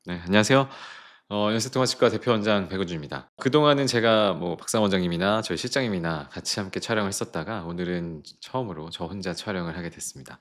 네, 안녕하세요. 연세통화치과 대표 원장 백은주입니다. 그동안은 제가 뭐 박상 원장님이나 저희 실장님이나 같이 함께 촬영을 했었다가 오늘은 처음으로 저 혼자 촬영을 하게 됐습니다.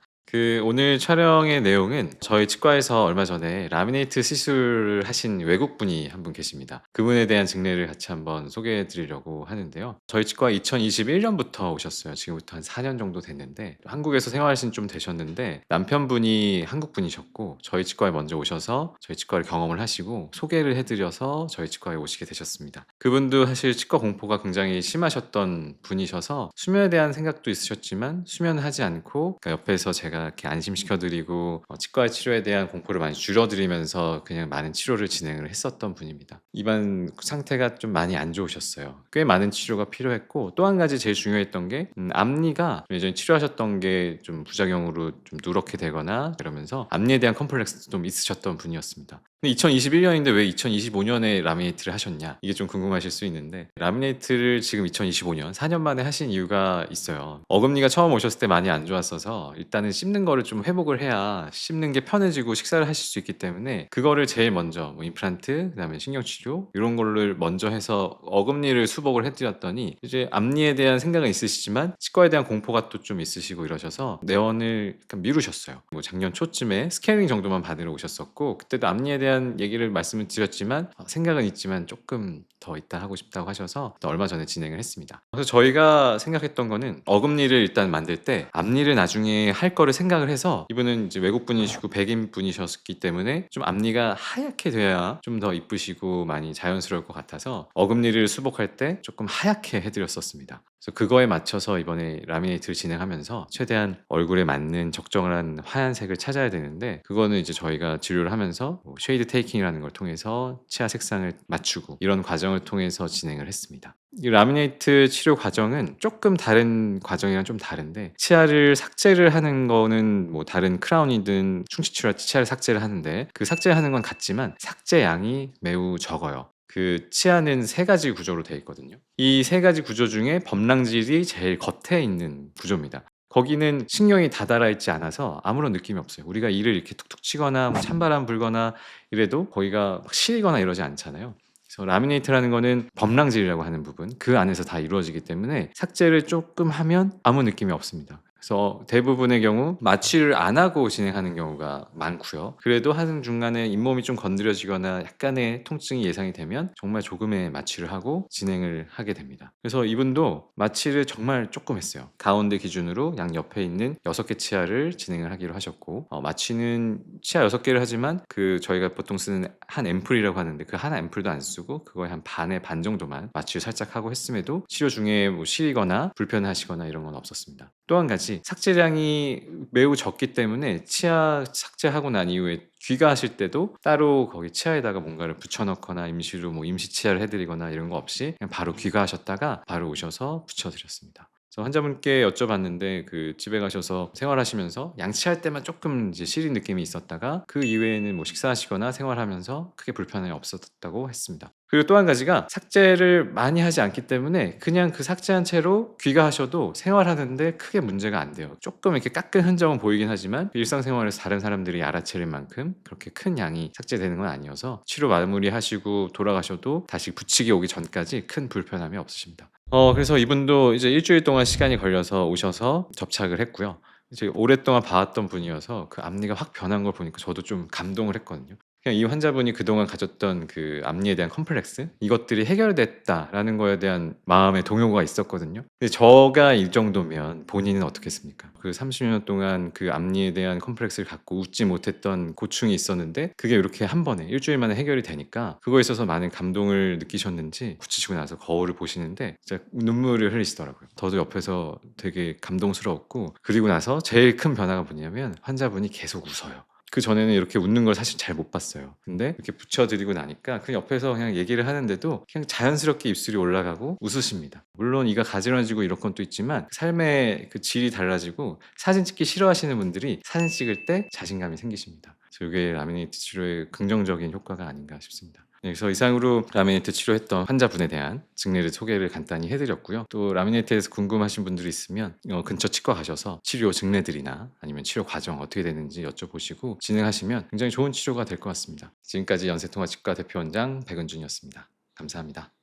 오늘 촬영의 내용은 저희 치과에서 얼마 전에 라미네이트 시술을 하신 외국분이 한 분 계십니다. 그분에 대한 증례를 같이 한번 소개해 드리려고 하는데요. 저희 치과 2021 년부터 오셨어요. 지금부터 한 4년 정도 됐는데 한국에서 생활하신 좀 되셨는데 남편분이 한국 분이셨고 저희 치과에 먼저 오셔서 저희 치과를 경험을 하시고 소개를 해 드려서 저희 치과에 오시게 되셨습니다. 그분도 사실 치과 공포가 굉장히 심하셨던 분이셔서 수면에 대한 생각도 있으셨지만 수면을 하지 않고 그러니까 옆에서 제가 이렇게 안심시켜 드리고 치과의 치료에 대한 공포를 많이 줄여 드리면서 그냥 많은 치료를 진행을 했었던 분입니다. 입안 상태가 좀 많이 안 좋으셨어요. 꽤 많은 치료가 필요했고 또 한 가지 제일 중요했던 게 앞니가 예전에 치료하셨던 게 좀 부작용으로 좀 누렇게 되거나 이러면서 앞니에 대한 컴플렉스도 좀 있으셨던 분이었습니다. 근데 2021 년인데 왜 2025 년에 라미네이트를 하셨냐? 이게 좀 궁금하실 수 있는데 라미네이트를 지금 2025년 4년 만에 하신 이유가 있어요. 어금니가 처음 오셨을 때 많이 안 좋았어서 일단은 씹는 거를 좀 회복을 해야 씹는 게 편해지고 식사를 하실 수 있기 때문에 그거를 제일 먼저 뭐 임플란트, 그다음에 신경치료 이런 거를 먼저 해서 어금니를 수복을 해 드렸더니 이제 앞니에 대한 생각은 있으시지만 치과에 대한 공포가 또 좀 있으시고 이러셔서 내원을 약간 미루셨어요. 뭐 작년 초쯤에 스캐닝 정도만 받으러 오셨었고 그때도 앞니에 대한 얘기를 말씀을 드렸지만 생각은 있지만 조금 더 있다 하고 싶다고 하셔서 또 얼마 전에 진행을 했습니다. 그래서 저희가 생각했던 거는 어금니를 일단 만들 때 앞니를 나중에 할 거를 생각을 해서 이분은 이제 외국 분이시고 백인 분이셨기 때문에 좀 앞니가 하얗게 돼야 좀 더 이쁘시고 많이 자연스러울 것 같아서 어금니를 수복할 때 조금 하얗게 해드렸었습니다. 그래서 그거에 맞춰서 이번에 라미네이트를 진행하면서 최대한 얼굴에 맞는 적정한 하얀색을 찾아야 되는데 그거는 이제 저희가 진료를 하면서 뭐 쉐이드 테이킹이라는 걸 통해서 치아 색상을 맞추고 이런 과정을 통해서 진행을 했습니다. 이 라미네이트 치료 과정은 조금 다른 과정이랑 좀 다른데 치아를 삭제를 하는 거는 뭐 다른 크라운이든 충치치료할 때 치아를 삭제를 하는데 그 삭제하는 건 같지만 삭제량이 매우 적어요. 그 치아는 세 가지 구조로 되어 있거든요. 이 세 가지 구조 중에 범랑질이 제일 겉에 있는 구조입니다. 거기는 신경이 다 달아 있지 않아서 아무런 느낌이 없어요. 우리가 이를 이렇게 툭툭 치거나 뭐 찬바람 불거나 이래도 거기가 막 시리거나 이러지 않잖아요. 그래서 라미네이트라는 거는 범랑질이라고 하는 부분 그 안에서 다 이루어지기 때문에 삭제를 조금 하면 아무 느낌이 없습니다. 그래서 대부분의 경우 마취를 안 하고 진행하는 경우가 많고요. 그래도 하는 중간에 잇몸이 좀 건드려지거나 약간의 통증이 예상이 되면 정말 조금의 마취를 하고 진행을 하게 됩니다. 그래서 이분도 마취를 정말 조금 했어요. 가운데 기준으로 양 옆에 있는 6개 치아를 진행을 하기로 하셨고 마취는 치아 6개를 하지만 그 저희가 보통 쓰는 한 앰플이라고 하는데 그 한 앰플도 안 쓰고 그거의 한 반의 반 정도만 마취를 살짝 하고 했음에도 치료 중에 뭐 시리거나 불편하시거나 이런 건 없었습니다. 또 한 가지 삭제량이 매우 적기 때문에 치아 삭제하고 난 이후에 귀가하실 때도 따로 거기 치아에다가 뭔가를 붙여 넣거나 임시로 뭐 임시 치아를 해 드리거나 이런 거 없이 그냥 바로 귀가하셨다가 바로 오셔서 붙여 드렸습니다. 그래서 환자분께 여쭤봤는데 그 집에 가셔서 생활하시면서 양치할 때만 조금 이제 시린 느낌이 있었다가 그 이외에는 뭐 식사하시거나 생활하면서 크게 불편함이 없었다고 했습니다. 그리고 또 한 가지가 삭제를 많이 하지 않기 때문에 그냥 그 삭제한 채로 귀가하셔도 생활하는데 크게 문제가 안 돼요. 조금 이렇게 깎은 흔적은 보이긴 하지만 일상생활에서 다른 사람들이 알아채릴 만큼 그렇게 큰 양이 삭제되는 건 아니어서 치료 마무리하시고 돌아가셔도 다시 붙이기 오기 전까지 큰 불편함이 없으십니다. 그래서 이분도 이제 일 주일 동안 시간이 걸려서 오셔서 접착을 했고요. 이제 오랫동안 봐 왔던 분이어서 그 앞니가 확 변한 걸 보니까 저도 좀 감동을 했거든요. 그냥 이 환자분이 그동안 가졌던 그 앞니에 대한 컴플렉스 이것들이 해결됐다라는 거에 대한 마음의 동요가 있었거든요. 근데 저가 이 정도면 본인은 어떻겠습니까? 그 30년 동안 그 앞니에 대한 컴플렉스를 갖고 웃지 못했던 고충이 있었는데 그게 이렇게 한 번에 일 주일 만에 해결이 되니까 그거에 있어서 많은 감동을 느끼셨는지 붙이시고 나서 거울을 보시는데 진짜 눈물을 흘리시더라고요. 저도 옆에서 되게 감동스러웠고 그리고 나서 제일 큰 변화가 뭐냐면 환자분이 계속 웃어요. 그전에는 이렇게 웃는 걸 사실 잘 못 봤어요. 근데 이렇게 붙여 드리고 나니까 그 옆에서 그냥 얘기를 하는데도 그냥 자연스럽게 입술이 올라가고 웃으십니다. 물론 이가 가지런해지고 이런 건 또 있지만 삶의 그 질이 달라지고 사진 찍기 싫어하시는 분들이 사진 찍을 때 자신감이 생기십니다. 그래서 이게 라미네이트 치료의 긍정적인 효과가 아닌가 싶습니다. 네, 그래서 이상으로 라미네이트 치료했던 환자분에 대한 증례를 소개를 간단히 해 드렸고요. 또 라미네이트에 대해서 궁금하신 분들이 있으면 근처 치과 가셔서 치료 증례들이나 아니면 치료 과정 어떻게 되는지 여쭤보시고 진행하시면 굉장히 좋은 치료가 될 것 같습니다. 지금까지 연세통화치과 대표원장 백은준이었습니다. 감사합니다.